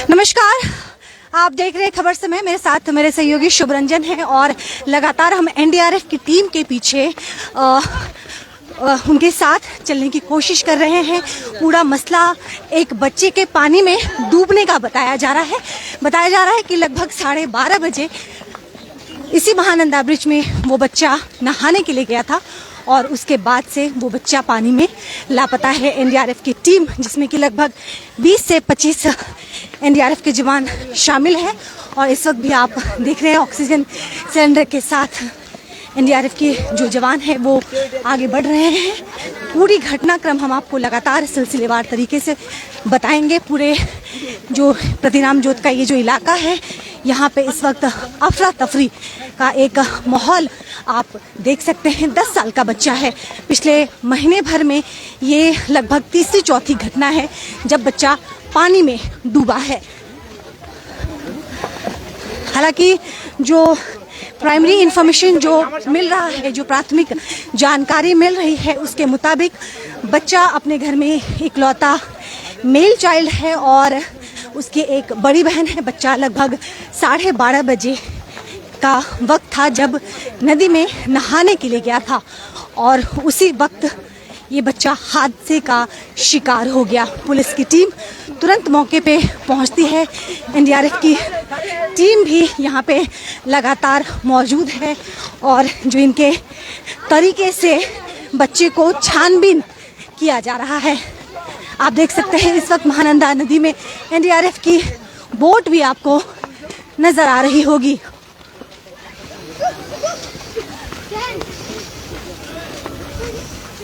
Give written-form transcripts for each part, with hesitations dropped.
नमस्कार, आप देख रहे हैं खबर समय। मेरे साथ मेरे सहयोगी शुभ रंजन है और लगातार हम एनडीआरएफ की टीम के पीछे उनके साथ चलने की कोशिश कर रहे हैं। पूरा मसला एक बच्चे के पानी में डूबने का बताया जा रहा है। बताया जा रहा है कि लगभग 12:30 बजे इसी महानंदा ब्रिज में वो बच्चा नहाने के लिए गया था और उसके बाद से वो बच्चा पानी में लापता है। एनडीआरएफ की टीम, जिसमें कि लगभग 20 से 25 एनडीआरएफ के जवान शामिल हैं, और इस वक्त भी आप देख रहे हैं ऑक्सीजन सिलेंडर के साथ एनडीआरएफ के जो जवान हैं वो आगे बढ़ रहे हैं। पूरी घटनाक्रम हम आपको लगातार सिलसिलेवार तरीके से बताएंगे। पूरे जो प्रतिराम जोत का ये जो इलाका है, यहाँ पे इस वक्त अफरा तफरी का एक माहौल आप देख सकते हैं। 10 साल का बच्चा है। पिछले महीने भर में ये लगभग तीसरी चौथी घटना है जब बच्चा पानी में डूबा है। हालांकि जो प्राइमरी इंफॉर्मेशन जो मिल रहा है, जो प्राथमिक जानकारी मिल रही है, उसके मुताबिक बच्चा अपने घर में इकलौता मेल चाइल्ड है और उसकी एक बड़ी बहन है। बच्चा लगभग 12:30 बजे का वक्त था जब नदी में नहाने के लिए गया था और उसी वक्त ये बच्चा हादसे का शिकार हो गया। पुलिस की टीम तुरंत मौके पे पहुंचती है। एनडीआरएफ की टीम भी यहाँ पे लगातार मौजूद है और जो इनके तरीके से बच्चे को छानबीन किया जा रहा है। आप देख सकते हैं इस वक्त महानंदा नदी में एनडीआरएफ की बोट भी आपको नजर आ रही होगी।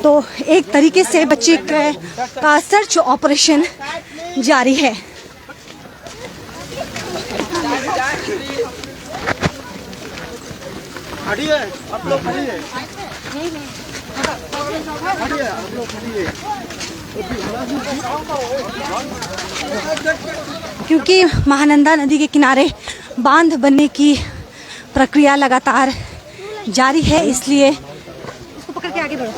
तो एक तरीके से बच्चे का सर्च ऑपरेशन जारी है। आप लोग खड़िए। क्योंकि महानंदा नदी के किनारे बांध बनने की प्रक्रिया लगातार जारी है, इसलिए इसको पकड़ के आगे बढ़ो।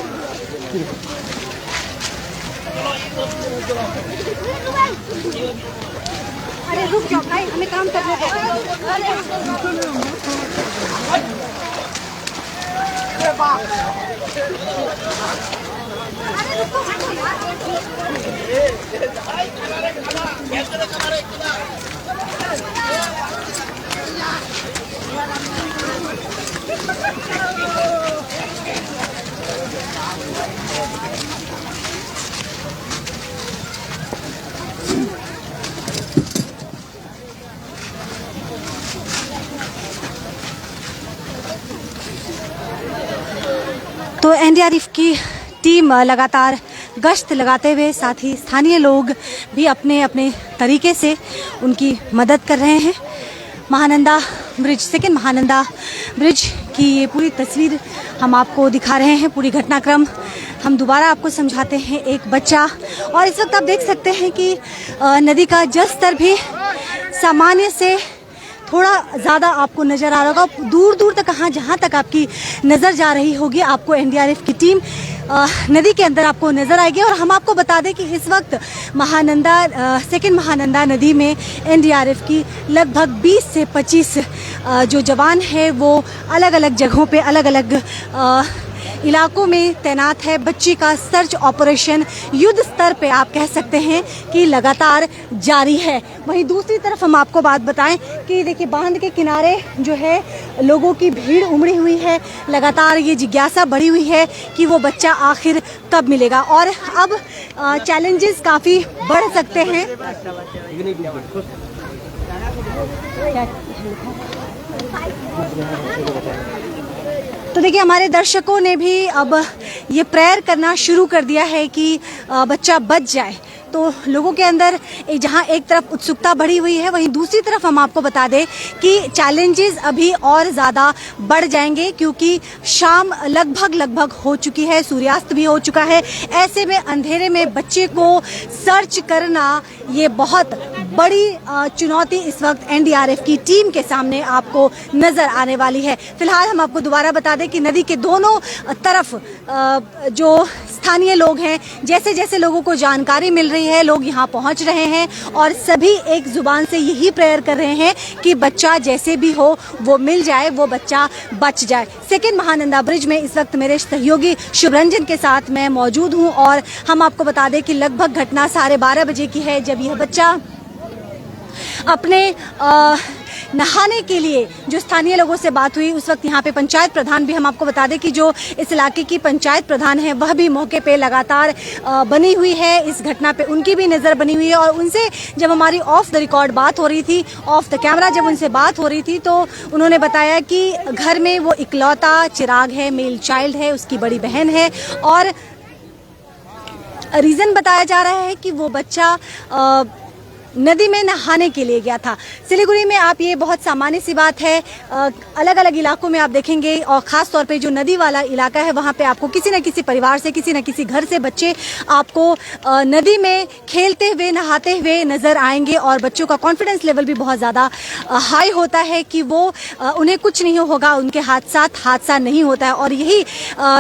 अरे रुक जाओ भाई, हमें काम करने दो। अरे रुको तो एनडीआरएफ की टीम लगातार गश्त लगाते हुए, साथ ही स्थानीय लोग भी अपने अपने तरीके से उनकी मदद कर रहे हैं। Mahananda bridge, second Mahananda bridge की ये पूरी तस्वीर हम आपको दिखा रहे हैं। पूरी घटनाक्रम हम दोबारा आपको समझाते हैं। एक बच्चा, और इस वक्त आप देख सकते हैं कि नदी का जल स्तर भी सामान्य से थोड़ा ज़्यादा आपको नज़र आ रहा होगा। दूर दूर तक, जहाँ तक आपकी नज़र जा रही होगी, आपको एनडीआरएफ की टीम नदी के अंदर आपको नज़र आएगी। और हम आपको बता दें कि इस वक्त सेकेंड महानंदा नदी में एनडीआरएफ की लगभग 20 से 25 जो जवान हैं वो अलग अलग जगहों पे, अलग अलग इलाकों में तैनात है। बच्ची का सर्च ऑपरेशन युद्ध स्तर पे आप कह सकते हैं कि लगातार जारी है। वहीं दूसरी तरफ हम आपको बात बताएं कि देखिए, बांध के किनारे जो है लोगों की भीड़ उमड़ी हुई है। लगातार ये जिज्ञासा बढ़ी हुई है कि वो बच्चा आखिर कब मिलेगा, और अब चैलेंजेस काफ़ी बढ़ सकते हैं। तो देखिए, हमारे दर्शकों ने भी अब ये प्रेयर करना शुरू कर दिया है कि बच्चा बच जाए। तो लोगों के अंदर जहां एक तरफ उत्सुकता बढ़ी हुई है, वहीं दूसरी तरफ हम आपको बता दें कि चैलेंजेस अभी और ज़्यादा बढ़ जाएंगे, क्योंकि शाम लगभग हो चुकी है, सूर्यास्त भी हो चुका है। ऐसे में अंधेरे में बच्चे को सर्च करना ये बहुत बड़ी चुनौती इस वक्त एनडीआरएफ की टीम के सामने आपको नजर आने वाली है। फिलहाल हम आपको दोबारा बता दें कि नदी के दोनों तरफ जो स्थानीय लोग हैं, जैसे जैसे लोगों को जानकारी मिल रही है, लोग यहाँ पहुँच रहे हैं और सभी एक जुबान से यही प्रेयर कर रहे हैं कि बच्चा जैसे भी हो वो मिल जाए, वो बच्चा बच जाए। सेकेंड महानंदा ब्रिज में इस वक्त मेरे सहयोगी शुभरंजन के साथ मैं मौजूद हूँ और हम आपको बता दें कि लगभग घटना 12:30 बजे की है, जब यह बच्चा अपने नहाने के लिए जो स्थानीय लोगों से बात हुई। उस वक्त यहाँ पे पंचायत प्रधान भी, हम आपको बता दें कि जो इस इलाके की पंचायत प्रधान है वह भी मौके पे लगातार बनी हुई है, इस घटना पे उनकी भी नज़र बनी हुई है। और उनसे जब हमारी ऑफ द रिकॉर्ड बात हो रही थी, ऑफ द कैमरा जब उनसे बात हो रही थी, तो उन्होंने बताया कि घर में वो इकलौता चिराग है, मेल चाइल्ड है, उसकी बड़ी बहन है और रीज़न बताया जा रहा है कि वो बच्चा नदी में नहाने के लिए गया था। सिलीगुड़ी में आप ये बहुत सामान्य सी बात है, अलग अलग इलाकों में आप देखेंगे और ख़ास तौर पे जो नदी वाला इलाका है वहाँ पे आपको किसी न किसी परिवार से, किसी न किसी घर से बच्चे आपको नदी में खेलते हुए, नहाते हुए नज़र आएंगे और बच्चों का कॉन्फिडेंस लेवल भी बहुत ज़्यादा हाई होता है कि वो उन्हें कुछ नहीं होगा, उनके हादसा नहीं होता है और यही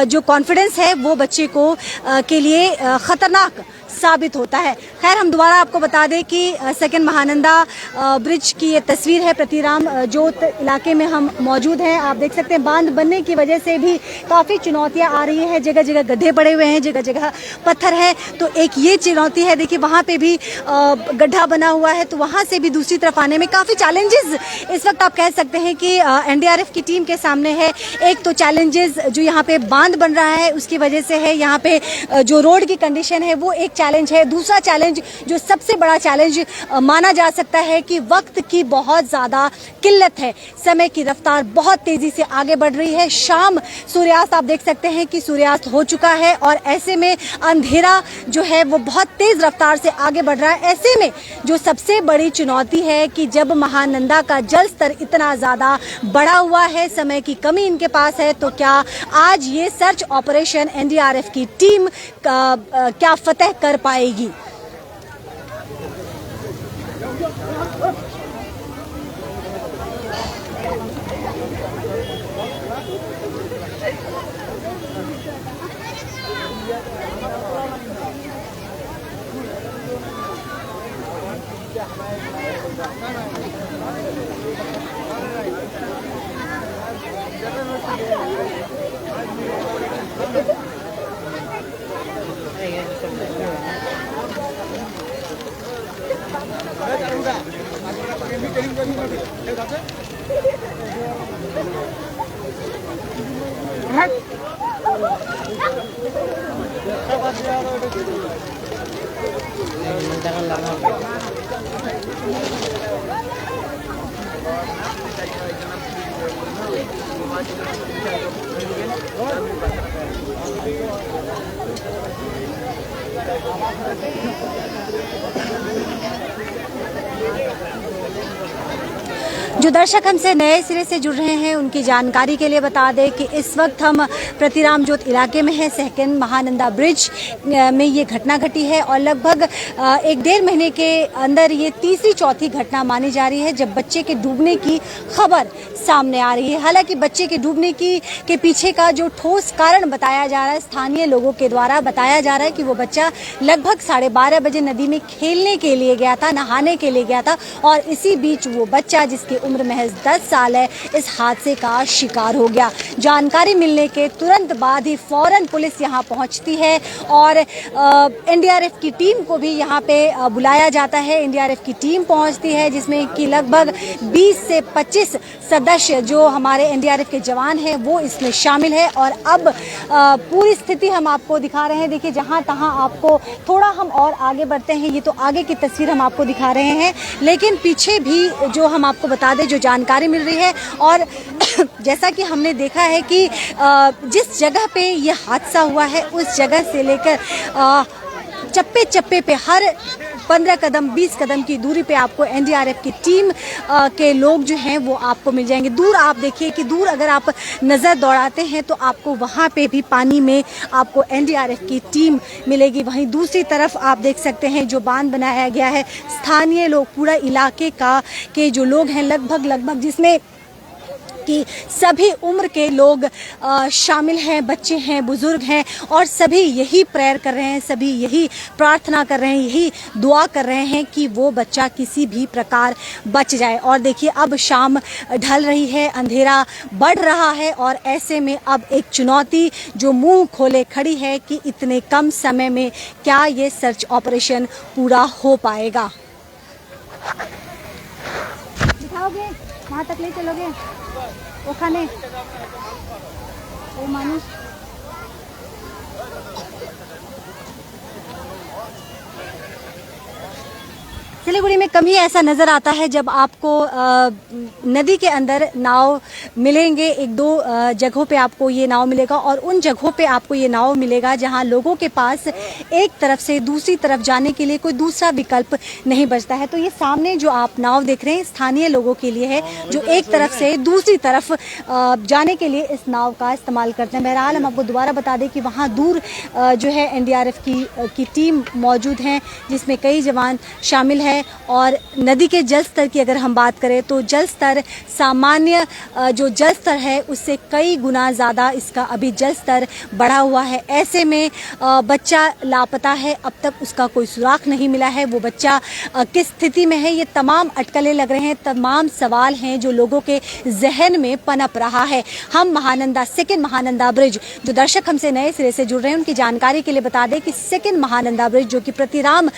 जो कॉन्फिडेंस है वो बच्चे को के लिए ख़तरनाक साबित होता है। खैर, हम दोबारा आपको बता दें कि सेकंड महानंदा ब्रिज की ये तस्वीर है, प्रतिराम जोत इलाके में हम मौजूद हैं। आप देख सकते हैं बांध बनने की वजह से भी काफ़ी चुनौतियां आ रही हैं, जगह जगह गड्ढे पड़े हुए हैं, जगह जगह पत्थर है, तो एक ये चुनौती है। देखिए वहाँ पे भी गड्ढा बना हुआ है, तो वहाँ से भी दूसरी तरफ आने में काफ़ी चैलेंजेस इस वक्त आप कह सकते हैं कि एनडीआरएफ की टीम के सामने है। एक तो चैलेंजेस जो यहाँ पे बांध बन रहा है उसकी वजह से है, यहाँ पे जो रोड की कंडीशन है वो एक चैलेंज है। दूसरा चैलेंज जो सबसे बड़ा चैलेंज माना जा सकता है कि वक्त की बहुत ज़्यादा किल्लत है, समय की रफ्तार बहुत तेज़ी से आगे बढ़ रही है। शाम सूर्यास्त आप देख सकते हैं कि सूर्यास्त हो चुका है और ऐसे में अंधेरा जो है वो बहुत तेज़ रफ्तार से आगे बढ़ रहा है। ऐसे में जो सबसे बड़ी चुनौती है कि जब महानंदा का जल स्तर इतना ज़्यादा बढ़ा हुआ है, समय की कमी इनके पास है, तो क्या आज ये सर्च ऑपरेशन एनडीआरएफ की टीम क्या फतह कर पाएगी? जो दर्शक हमसे नए सिरे से जुड़ रहे हैं उनकी जानकारी के लिए बता दें कि इस वक्त हम प्रतिराम जोत इलाके में हैं। सेकंड महानंदा ब्रिज में ये घटना घटी है और लगभग 1-1.5 महीने के अंदर ये तीसरी चौथी घटना मानी जा रही है जब बच्चे के डूबने की खबर सामने आ रही है। हालांकि बच्चे के डूबने के पीछे का जो ठोस कारण बताया जा रहा है, स्थानीय लोगों के द्वारा बताया जा रहा है कि वो बच्चा लगभग 12:30 बजे नदी में खेलने के लिए गया था, नहाने के लिए गया था और इसी बीच वो बच्चा जिसकी उम्र महज 10 साल है इस हादसे का शिकार हो गया। जानकारी मिलने के तुरंत बाद ही फौरन पुलिस यहाँ पहुँचती है और एनडीआरएफ की टीम को भी यहाँ पे बुलाया जाता है। एनडीआरएफ की टीम पहुँचती है जिसमें कि लगभग 20 से 25 सदस्य जो हमारे एनडीआरएफ के जवान हैं वो इसमें शामिल है और अब पूरी स्थिति हम आपको दिखा रहे हैं। देखिए जहाँ तहाँ आपको थोड़ा हम और आगे बढ़ते हैं, ये तो आगे की तस्वीर हम आपको दिखा रहे हैं, लेकिन पीछे भी जो हम आपको बता दें जो जानकारी मिल रही है और जैसा कि हमने देखा है कि जिस जगह पे ये हादसा हुआ है उस जगह से लेकर चप्पे चप्पे पे हर 15 कदम 20 कदम की दूरी पे आपको एनडीआरएफ की टीम के लोग जो हैं वो आपको मिल जाएंगे। दूर आप देखिए कि दूर अगर आप नज़र दौड़ाते हैं तो आपको वहाँ पे भी पानी में आपको एनडीआरएफ की टीम मिलेगी। वहीं दूसरी तरफ आप देख सकते हैं जो बांध बनाया गया है, स्थानीय लोग, पूरा इलाके के जो लोग हैं लगभग जिसमें कि सभी उम्र के लोग शामिल हैं, बच्चे हैं, बुजुर्ग हैं, और सभी यही प्रेयर कर रहे हैं, सभी यही प्रार्थना कर रहे हैं, यही दुआ कर रहे हैं कि वो बच्चा किसी भी प्रकार बच जाए। और देखिए अब शाम ढल रही है, अंधेरा बढ़ रहा है, और ऐसे में अब एक चुनौती जो मुंह खोले खड़ी है कि इतने कम समय में क्या ये सर्च ऑपरेशन पूरा हो पाएगा। दिखाओगे वहाँ तक ले चलोगे ওখানে ও মানুষ सिलीगुड़ी में कभी ऐसा नज़र आता है जब आपको नदी के अंदर नाव मिलेंगे। एक दो जगहों पे आपको ये नाव मिलेगा, और उन जगहों पे आपको ये नाव मिलेगा जहां लोगों के पास एक तरफ से दूसरी तरफ जाने के लिए कोई दूसरा विकल्प नहीं बचता है। तो ये सामने जो आप नाव देख रहे हैं स्थानीय लोगों के लिए है जो एक तरफ से दूसरी तरफ जाने के लिए इस नाव का इस्तेमाल करते हैं। बहरहाल हम आपको दोबारा बता दें कि वहाँ दूर जो है एनडीआरएफ की टीम मौजूद है जिसमें कई जवान शामिल है। और नदी के जल स्तर की अगर हम बात करें तो जल स्तर सामान्य जो जल स्तर है उससे कई गुना ज़्यादा इसका अभी जल स्तर बढ़ा हुआ है। ऐसे में बच्चा लापता है, अब तक उसका कोई सुराग नहीं मिला है। वो बच्चा किस स्थिति में है, ये तमाम अटकलें लग रहे हैं, तमाम सवाल हैं जो लोगों के जहन में पनप रहा है। हम महानंदा सेकेंड महानंदा ब्रिज, जो दर्शक हमसे नए सिरे से जुड़ रहे हैं उनकी जानकारी के लिए बता दें कि सेकेंड महानंदा ब्रिज जो कि प्रतिराम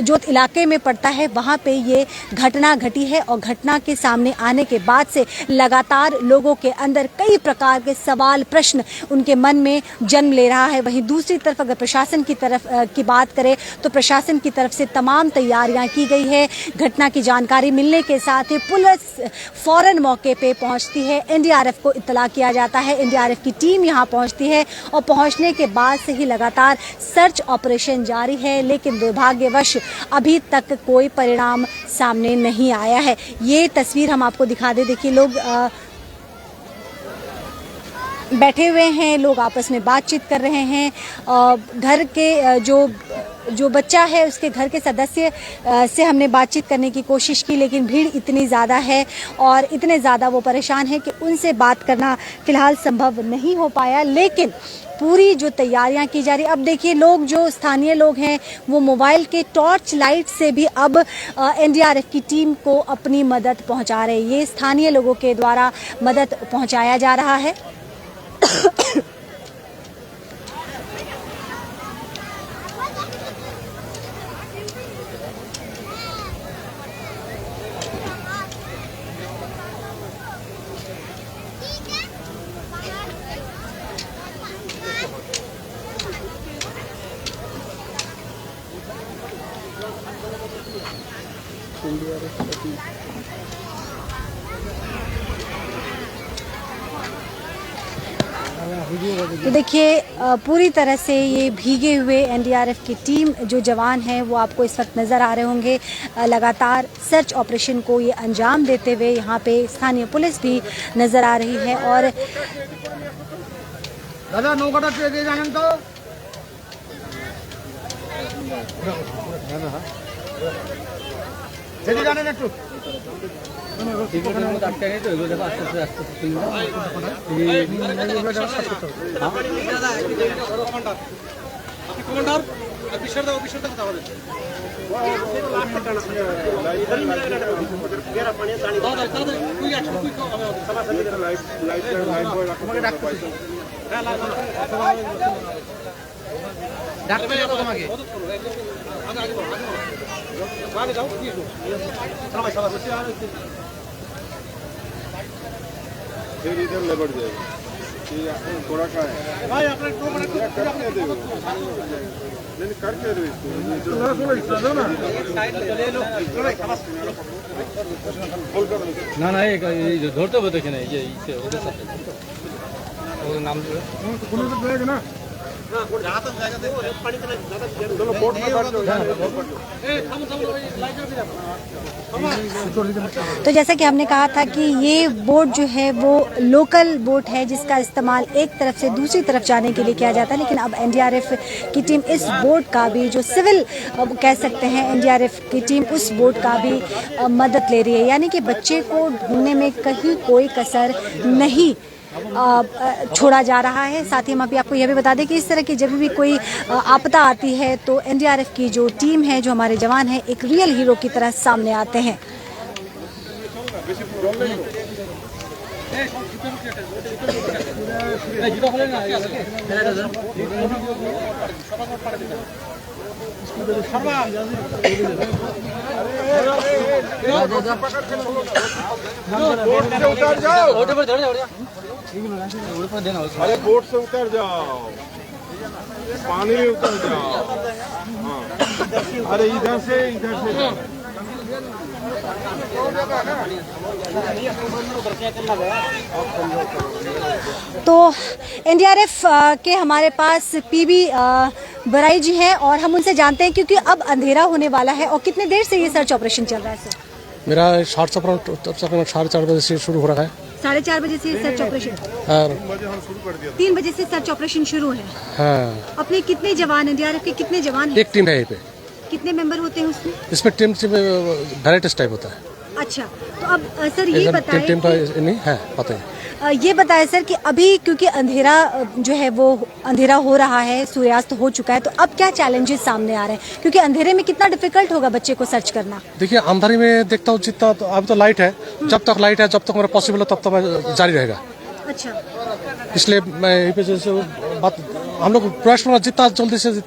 जोत इलाके में पड़ता है, वहां पे ये घटना घटी है। और घटना के सामने आने के बाद से लगातार लोगों के अंदर कई प्रकार के सवाल, प्रश्न उनके मन में जन्म ले रहा है। वहीं दूसरी तरफ अगर प्रशासन की तरफ की बात करें तो प्रशासन की तरफ से तमाम तैयारियां की गई है। घटना की जानकारी मिलने के साथ ही पुलिस फौरन मौके पे पहुंचती है, एनडीआरएफ को इत्तला किया जाता है, एनडीआरएफ की टीम यहां पहुंचती है, और पहुंचने के बाद से ही लगातार सर्च ऑपरेशन जारी है। लेकिन दुर्भाग्यवश अभी तक कोई परिणाम सामने नहीं आया है। ये तस्वीर हम आपको दिखा दे, देखिए लोग बैठे हुए हैं, लोग आपस में बातचीत कर रहे हैं। घर के जो बच्चा है उसके घर के सदस्य से हमने बातचीत करने की कोशिश की, लेकिन भीड़ इतनी ज़्यादा है और इतने ज़्यादा वो परेशान है कि उनसे बात करना फ़िलहाल संभव नहीं हो पाया। लेकिन पूरी जो तैयारियां की जा रही, अब देखिए लोग जो स्थानीय लोग हैं वो मोबाइल के टॉर्च लाइट से भी अब एनडीआरएफ की टीम को अपनी मदद पहुंचा रहे हैं। ये स्थानीय लोगों के द्वारा मदद पहुंचाया जा रहा है। तो देखिए पूरी तरह से ये भीगे हुए एनडीआरएफ की टीम जो जवान हैं वो आपको इस वक्त नज़र आ रहे होंगे। लगातार सर्च ऑपरेशन को ये अंजाम देते हुए यहाँ पे स्थानीय पुलिस भी नज़र आ रही है। और दादा नौकाटा पे जानें तो चलिए जाने ना तू फिर इधर लेबर जाएगा थोड़ा का है भाई अपने करके दे नहीं करके दो इसको ना ना ये धरते बोलते कि नहीं ये इसे उधर साथ वो नाम जो पुलिस बैग ना दोनों बोट में बैठ जाओ। तो जैसा कि हमने कहा था कि ये बोट जो है वो लोकल बोट है जिसका इस्तेमाल एक तरफ से दूसरी तरफ जाने के लिए किया जाता है, लेकिन अब एनडीआरएफ की टीम इस बोट का भी जो सिविल कह सकते हैं एनडीआरएफ की टीम उस बोट का भी मदद ले रही है, यानी कि बच्चे को ढूंढने में कहीं कोई कसर नहीं छोड़ा जा रहा है। साथ ही हम अभी आपको यह भी बता दें कि इस तरह की जब भी कोई आपदा आती है तो एनडीआरएफ की जो टीम है, जो हमारे जवान हैं, एक रियल हीरो की तरह सामने आते हैं। बोट से उतर जाओ। अरे बोट से उतर जाओ, पानी में उतर जाओ। हाँ, अरे इधर से जाओ। तो एनडीआरएफ के हमारे पास पीबी बराई जी हैं और हम उनसे जानते हैं क्योंकि अब अंधेरा होने वाला है। और कितने देर से ये सर्च ऑपरेशन चल रहा है सर? मेरा 4:30 बजे से शुरू हो रहा है। 4:30 बजे से सर्च ऑपरेशन, 3 बजे से सर्च ऑपरेशन शुरू है। हाँ। अपने कितने जवान, एनडीआरएफ के कितने जवान हैं? एक टीम है यहाँ पे। कितने मेंबर होते हैं उसमें? इसमें टीम वेराइटीज टाइप होता है। अच्छा, तो अब सर ये बताएं टीम का नहीं है, पता है। ये बताएं सर कि अभी क्योंकि अंधेरा जो है वो अंधेरा हो रहा है, सूर्यास्त हो चुका है, तो अब क्या चैलेंजेस सामने आ रहे हैं? क्योंकि अंधेरे में कितना डिफिकल्ट होगा बच्चे को सर्च करना। देखिए अंधेरे में देखता हूँ जितना, तो अभी तो लाइट है, जब तक लाइट है, जब तक मेरा पॉसिबल है तब तक मैं जारी रहेगा। अच्छा, इसलिए मैं यहीं पे जैसे बात हम लोग प्रयास करना जितना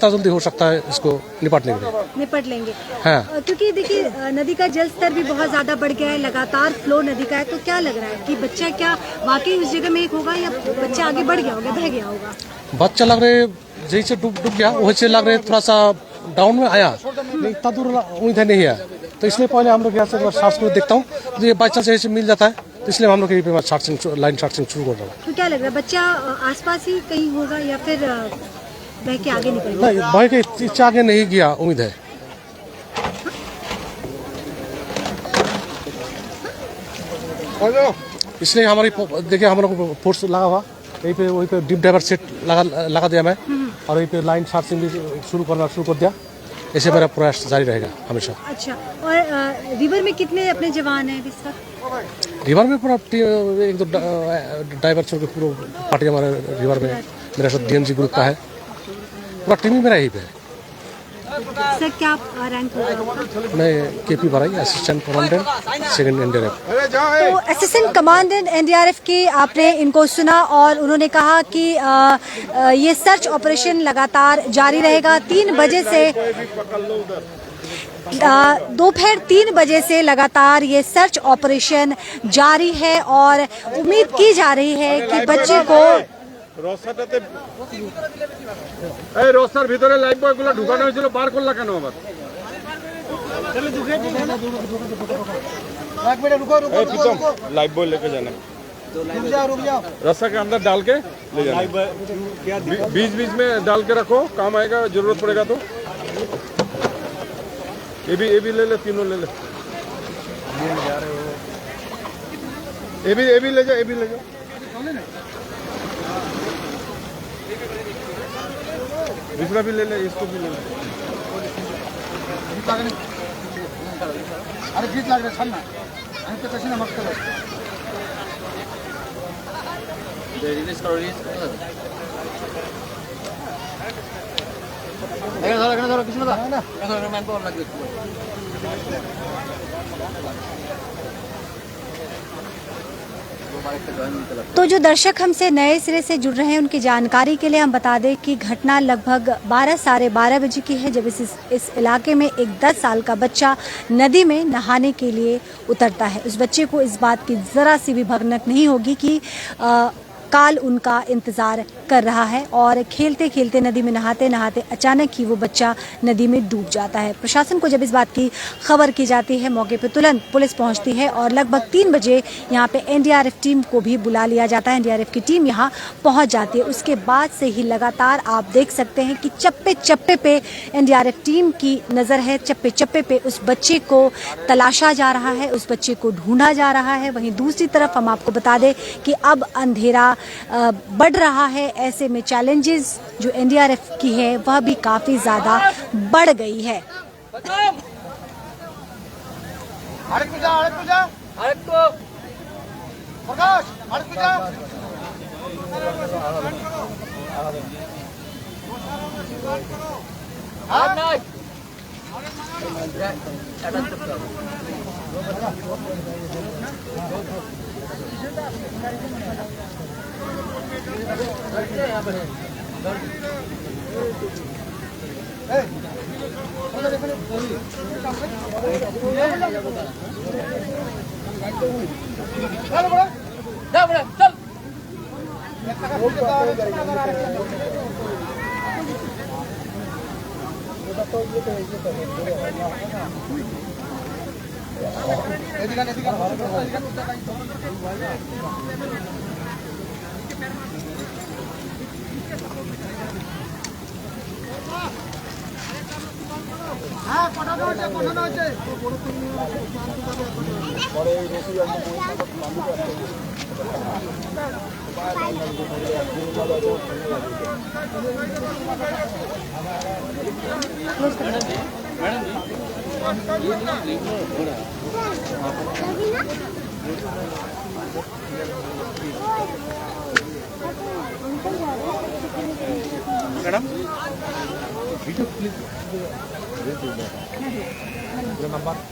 जल्दी हो सकता है इसको निपट लेंगे। हाँ। क्योंकि देखिए नदी का जल स्तर भी बहुत ज्यादा बढ़ गया है, लगातार फ्लो नदी का है, तो क्या लग रहा है कि बच्चा क्या वाकई उस जगह में एक होगा या बच्चा आगे बढ़ गया होगा, बह गया होगा? बच्चा लग रहे जैसे डूब गया वैसे लग रहे थोड़ा सा डाउन में आया, इतना दूर उम्मीद नहीं है, तो इसलिए पहले हम लोग यहाँ से सर्च कर देखता हूँ, तो ये बाई चांस ऐसे मिल जाता है, तो इसलिए हम लोग यहीं पे लाइन सर्चिंग शुरू कर रहे हैं। तो क्या लग रहा है बच्चा आसपास ही कहीं होगा या फिर बह के आगे निकल? नहीं, बह के इससे आगे नहीं गया, उम्मीद है। इसलिए हमारी देखिए हम लोग फोर्स लगा हुआ यहीं पे, वहीं पे डीप डाइवर सेट लगा दिया मैं, और यहीं पे लाइन सर्चिंग भी शुरू कर दिया। ऐसे मेरा प्रयास जारी रहेगा हमेशा। अच्छा, और रिवर में कितने अपने जवान हैं इस वक्त? रिवर में पूरा एक दो डाइवर छोड़ के पूरा पार्टी हमारे रिवर में मेरा साथ डीएमजी ग्रुप का है, पूरा टीम ही मेरा यहीं पे है। सर क्या रैंक होगा? मैं केपी बराई, असिस्टेंट कमांडेंट, 2nd एनडीआरएफ। तो असिस्टेंट कमांडेंट एनडीआरएफ की आपने इनको सुना और उन्होंने कहा कि ये सर्च ऑपरेशन लगातार जारी रहेगा। 3 बजे से दोपहर 3 बजे से लगातार ये सर्च ऑपरेशन जारी है और उम्मीद की जा रही है कि बच्चे को রোসার ভিতরে লাইফ বয়গুলো ঢুকানো হয়েছিল, বার করলা কেন আবার? लाइफ बॉय लेके जाना, रस्सा के अंदर डाल के ले जाना, बीच में डाल के रखो, काम आएगा, जरूरत पड़ेगा तो। ये भी ले ले, तीनों ले ले, ये भी ले जाओ। दूसरा भी ले ले, इसको भी ले ले। अरे गीत लग रहा है ना, तो कैसे ना मत करो। तो जो दर्शक हमसे नए सिरे से जुड़ रहे हैं उनकी जानकारी के लिए हम बता दें कि घटना लगभग 12 साढ़े 12 बजे की है, जब इस इलाके में एक 10 साल का बच्चा नदी में नहाने के लिए उतरता है। उस बच्चे को इस बात की ज़रा सी भी भनक नहीं होगी कि काल उनका इंतजार कर रहा है और खेलते खेलते नदी में नहाते नहाते अचानक ही वो बच्चा नदी में डूब जाता है। प्रशासन को जब इस बात की खबर की जाती है, मौके पर तुरंत पुलिस पहुंचती है और लगभग 3 बजे यहाँ पे एनडीआरएफ टीम को भी बुला लिया जाता है। एनडीआरएफ की टीम यहाँ पहुंच जाती है। उसके बाद से ही लगातार आप देख सकते हैं कि चप्पे चप्पे पे एनडीआरएफ टीम की नजर है। चप्पे चप्पे पे उस बच्चे को तलाशा जा रहा है, उस बच्चे को ढूंढा जा रहा है। वहीं दूसरी तरफ हम आपको बता दें कि अब अंधेरा बढ़ रहा है। ऐसे में चैलेंजेस जो एनडीआरएफ की है वह भी काफी ज्यादा बढ़ गई है।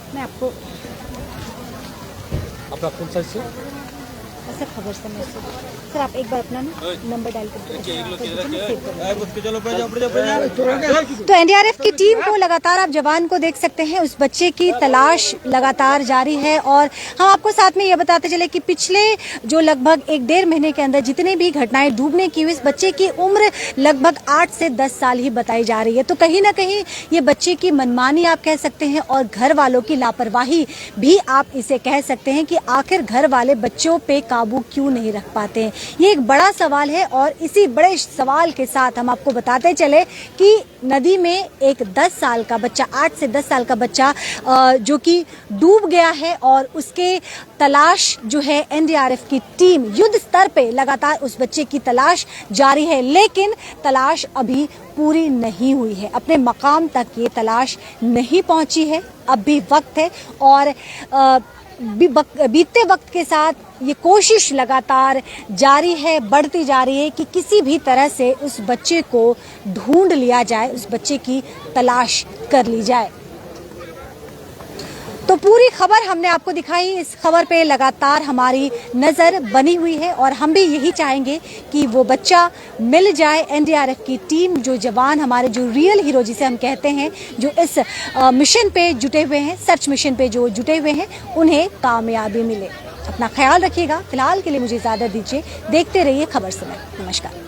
मैं आपको अपना कौन सा हिस्सा सर खबर समय से सर आप एक बार अपना नंबर डायल कर तो एनडीआरएफ की टीम को लगातार आप जवान को देख सकते हैं। उस बच्चे की तलाश लगातार जारी है और हम आपको साथ में ये बताते चले कि पिछले जो लगभग 1-1.5 महीने के अंदर जितनी भी घटनाएं डूबने की हुई, इस बच्चे की उम्र लगभग 8 से 10 साल ही बताई जा रही है। तो कहीं ना कहीं ये बच्चे की मनमानी आप कह सकते हैं और घर वालों की लापरवाही भी आप इसे कह सकते हैं कि आखिर घर वाले बच्चों पे काबू क्यों नहीं रख पाते हैं। ये एक बड़ा सवाल है और इसी बड़े सवाल के साथ हम आपको बताते चले कि नदी में एक 10 साल का बच्चा, 8 से 10 साल का बच्चा जो कि डूब गया है और उसके तलाश जो है एनडीआरएफ की टीम युद्ध स्तर पे लगातार उस बच्चे की तलाश जारी है, लेकिन तलाश अभी पूरी नहीं हुई है। अपने मकाम तक ये तलाश नहीं पहुंची है। अब भी वक्त है और बीतते वक्त के साथ ये कोशिश लगातार जारी है, बढ़ती जा रही है कि किसी भी तरह से उस बच्चे को ढूंढ लिया जाए, उस बच्चे की तलाश कर ली जाए। तो पूरी खबर हमने आपको दिखाई। इस खबर पे लगातार हमारी नजर बनी हुई है और हम भी यही चाहेंगे कि वो बच्चा मिल जाए। एनडीआरएफ की टीम, जो जवान हमारे, जो रियल हीरो जिसे हम कहते हैं, जो इस मिशन पे जुटे हुए हैं, सर्च मिशन पे जो जुटे हुए हैं, उन्हें कामयाबी मिले। अपना ख्याल रखिएगा। फिलहाल के लिए मुझे इजाजत दीजिए। देखते रहिए खबर समय। नमस्कार।